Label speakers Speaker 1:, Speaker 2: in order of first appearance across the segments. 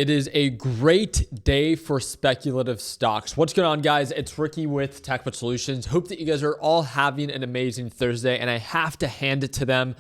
Speaker 1: It is a great day for speculative stocks. What's going on, guys? It's Ricky with TechBit Solutions. Hope that you guys are all having an amazing Thursday, and I have to hand it to them.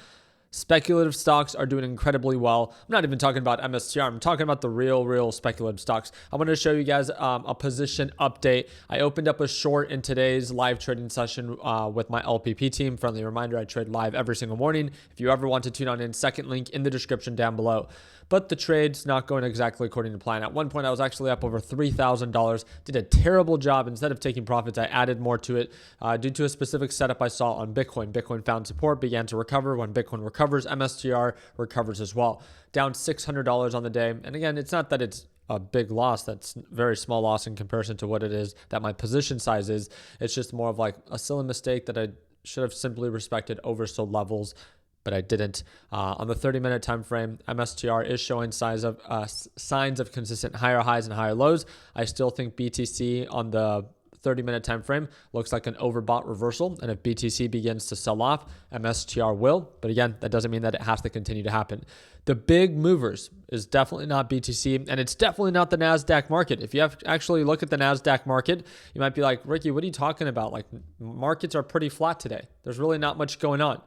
Speaker 1: Speculative stocks are doing incredibly well. I'm not even talking about MSTR. I'm talking about the real speculative stocks. I want to show you guys a position update. I opened up a short in today's live trading session with my LPP team. Friendly reminder, I trade live every single morning. If you ever want to tune on in, second link in the description down below. But the trade's not going exactly according to plan. At one point, I was actually up over $3,000. Did a terrible job. Instead of taking profits, I added more to it due to a specific setup I saw on Bitcoin. Bitcoin found support, began to recover. When Bitcoin recovers, MSTR recovers as well. Down $600 on the day. And again, it's not that it's a big loss. That's a very small loss in comparison to what it is that my position size is. It's just more of like a silly mistake that I should have simply respected oversold levels, but I didn't. On the 30-minute time frame, MSTR is showing signs of consistent higher highs and higher lows. I still think BTC on the 30-minute time frame looks like an overbought reversal, and if BTC begins to sell off, MSTR will. But again, that doesn't mean that it has to continue to happen. The big movers is definitely not BTC, and it's definitely not the NASDAQ market. If you actually look at the NASDAQ market, you might be like, Ricky, what are you talking about? Like, markets are pretty flat today. There's really not much going on.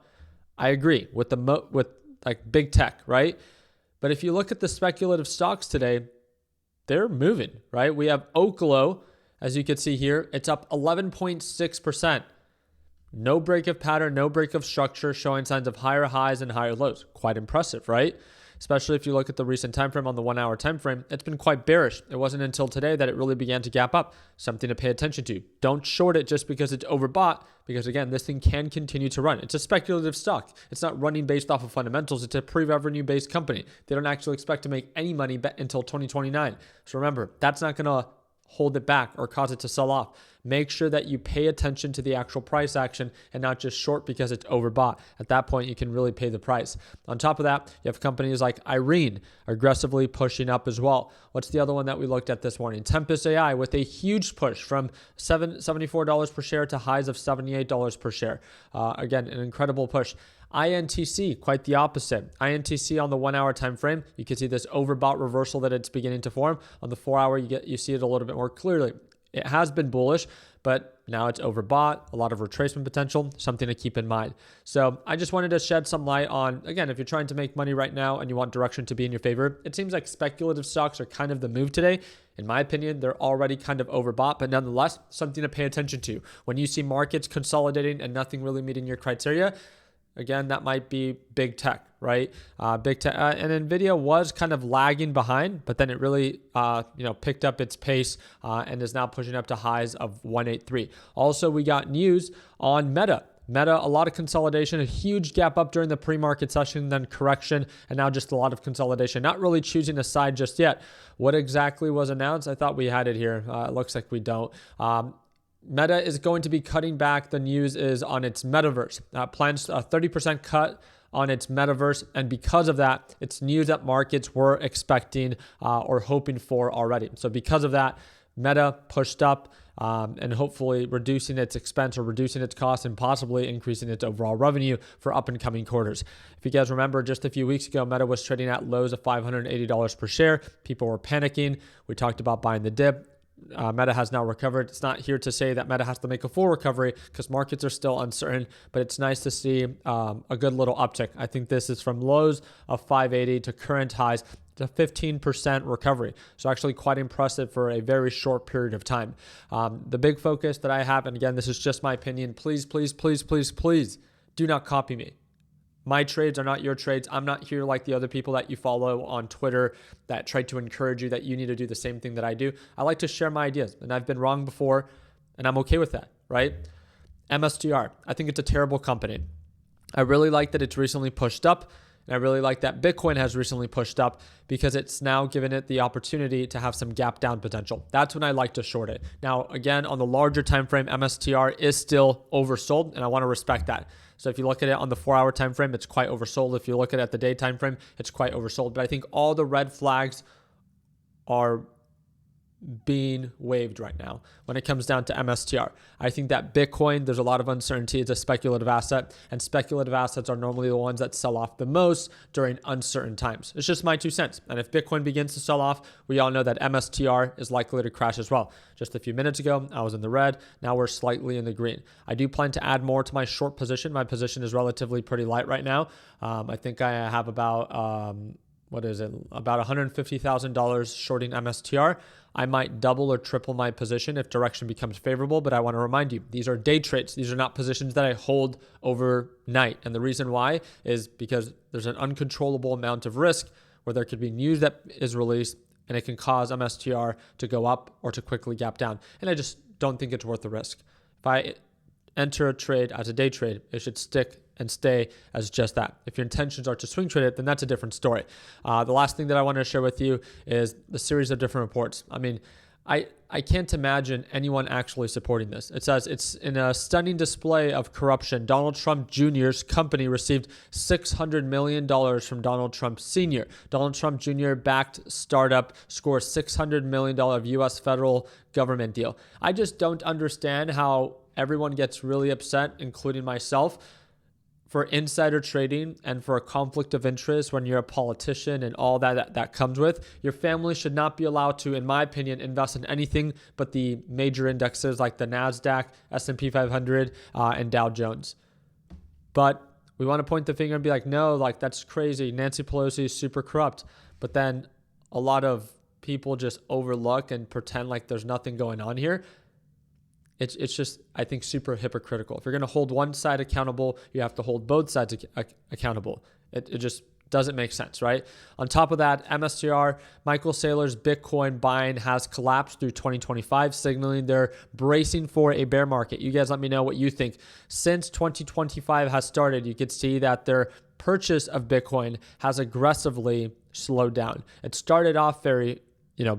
Speaker 1: I agree with like big tech, right? But if you look at the speculative stocks today, they're moving, right? We have Oklo, as you can see here, it's up 11.6%. No break of pattern, no break of structure, showing signs of higher highs and higher lows. Quite impressive, right? Especially if you look at the recent time frame on the 1 hour time frame, it's been quite bearish. It wasn't until today that it really began to gap up. Something to pay attention to. Don't short it just because it's overbought, because again, this thing can continue to run. It's a speculative stock. It's not running based off of fundamentals. It's a pre-revenue based company. They don't actually expect to make any money until 2029. So remember, that's not going to hold it back or cause it to sell off. Make sure that you pay attention to the actual price action and not just short because it's overbought. At that point, you can really pay the price. On top of that, you have companies like Irene aggressively pushing up as well. What's the other one that we looked at this morning? Tempest AI with a huge push from $74 per share to highs of $78 per share. Again, an incredible push. INTC, quite the opposite. INTC on the 1 hour time frame, you can see this overbought reversal that it's beginning to form. On the 4 hour, you see it a little bit more clearly. It has been bullish, but now it's overbought, a lot of retracement potential, something to keep in mind. So I just wanted to shed some light on, again, if you're trying to make money right now and you want direction to be in your favor, it seems like speculative stocks are kind of the move today. In my opinion, they're already kind of overbought, but nonetheless, something to pay attention to. When you see markets consolidating and nothing really meeting your criteria, again, that might be big tech, right? Big tech and nvidia was kind of lagging behind, but then it really, picked up its pace and is now pushing up to highs of 183. Also, we got news on Meta. Meta, a lot of consolidation, a huge gap up during the pre-market session, then correction, and now just a lot of consolidation. Not really choosing a side just yet. What exactly was announced? I thought we had it here. It looks like we don't. Meta is going to be cutting back. The news is on its metaverse. Plans a 30% cut on its metaverse. And because of that, it's news that markets were expecting or hoping for already. So because of that, Meta pushed up and hopefully reducing its expense or reducing its cost and possibly increasing its overall revenue for up and coming quarters. If you guys remember, just a few weeks ago, Meta was trading at lows of $580 per share. People were panicking. We talked about buying the dip. Meta has now recovered. It's not here to say that Meta has to make a full recovery because markets are still uncertain, but it's nice to see a good little uptick. I think this is from lows of 580 to current highs to 15% recovery. So actually quite impressive for a very short period of time. The big focus that I have, and again, this is just my opinion, please do not copy me. My trades are not your trades. I'm not here like the other people that you follow on Twitter that try to encourage you that you need to do the same thing that I do. I like to share my ideas, and I've been wrong before, and I'm okay with that, right? MSTR, I think it's a terrible company. I really like that it's recently pushed up, and I really like that Bitcoin has recently pushed up because it's now given it the opportunity to have some gap down potential. That's when I like to short it. Now, again, on the larger time frame, MSTR is still oversold, and I want to respect that. So if you look at it on the 4 hour time frame, it's quite oversold. If you look at it at the day time frame, it's quite oversold. But I think all the red flags are being waived right now when it comes down to MSTR. I think that Bitcoin, there's a lot of uncertainty. It's a speculative asset, and speculative assets are normally the ones that sell off the most during uncertain times. It's just my 2 cents. And if Bitcoin begins to sell off, we all know that MSTR is likely to crash as well. Just a few minutes ago, I was in the red. Now we're slightly in the green. I do plan to add more to my short position. My position is relatively pretty light right now. I think I have about about $150,000 shorting MSTR. I might double or triple my position if direction becomes favorable, but I want to remind you, these are day trades. These are not positions that I hold overnight. And the reason why is because there's an uncontrollable amount of risk where there could be news that is released and it can cause MSTR to go up or to quickly gap down. And I just don't think it's worth the risk. If I enter a trade as a day trade, it should stick and stay as just that. If your intentions are to swing trade it, then that's a different story. The last thing that I want to share with you is the series of different reports. I mean, I can't imagine anyone actually supporting this. It says it's in a stunning display of corruption. Donald Trump Jr.'s company received $600 million from Donald Trump Sr. Donald Trump Jr. backed startup scores $600 million U.S. federal government deal. I just don't understand how everyone gets really upset, including myself, for insider trading and for a conflict of interest when you're a politician and all that comes with. Your family should not be allowed to, in my opinion, invest in anything but the major indexes like the NASDAQ, S&P 500, and Dow Jones. But we want to point the finger and be like, no, like that's crazy. Nancy Pelosi is super corrupt. But then a lot of people just overlook and pretend like there's nothing going on here. It's just, I think, super hypocritical. If you're going to hold one side accountable, you have to hold both sides accountable. It just doesn't make sense, right? On top of that, MSTR, Michael Saylor's Bitcoin buying has collapsed through 2025, signaling they're bracing for a bear market. You guys let me know what you think. Since 2025 has started, you could see that their purchase of Bitcoin has aggressively slowed down. It started off very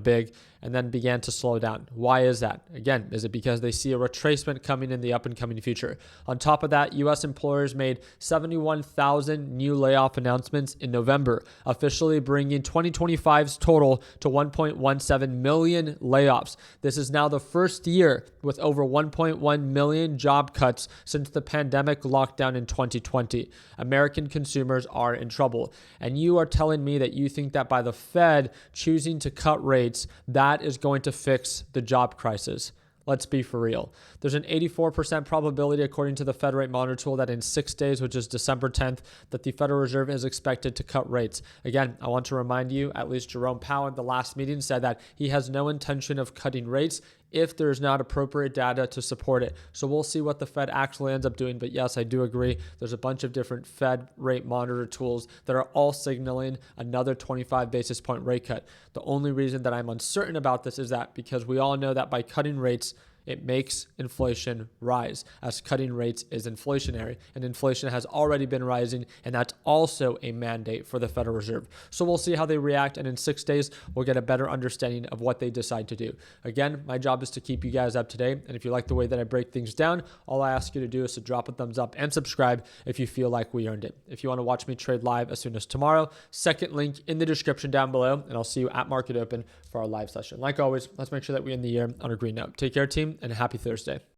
Speaker 1: big and then began to slow down. Why is that? Again, is it because they see a retracement coming in the up and coming future? On top of that, U.S. employers made 71,000 new layoff announcements in November, officially bringing 2025's total to 1.17 million layoffs. This is now the first year with over 1.1 million job cuts since the pandemic lockdown in 2020. American consumers are in trouble. And you are telling me that you think that by the Fed choosing to cut rates, that is going to fix the job crisis. Let's be for real. There's an 84% probability, according to the Fed Rate Monitor tool, that in 6 days, which is December 10th, that the Federal Reserve is expected to cut rates. Again, I want to remind you, at least Jerome Powell at the last meeting said that he has no intention of cutting rates if there's not appropriate data to support it. So we'll see what the Fed actually ends up doing. But yes, I do agree. There's a bunch of different Fed Rate Monitor tools that are all signaling another 25 basis point rate cut. The only reason that I'm uncertain about this is that because we all know that by cutting rates, it makes inflation rise, as cutting rates is inflationary, and inflation has already been rising, and that's also a mandate for the Federal Reserve. So we'll see how they react, and in 6 days, we'll get a better understanding of what they decide to do. Again, my job is to keep you guys up to date, and if you like the way that I break things down, all I ask you to do is to drop a thumbs up and subscribe if you feel like we earned it. If you want to watch me trade live as soon as tomorrow, second link in the description down below, and I'll see you at Market Open for our live session. Like always, let's make sure that we end the year on a green note. Take care, team, and happy Thursday.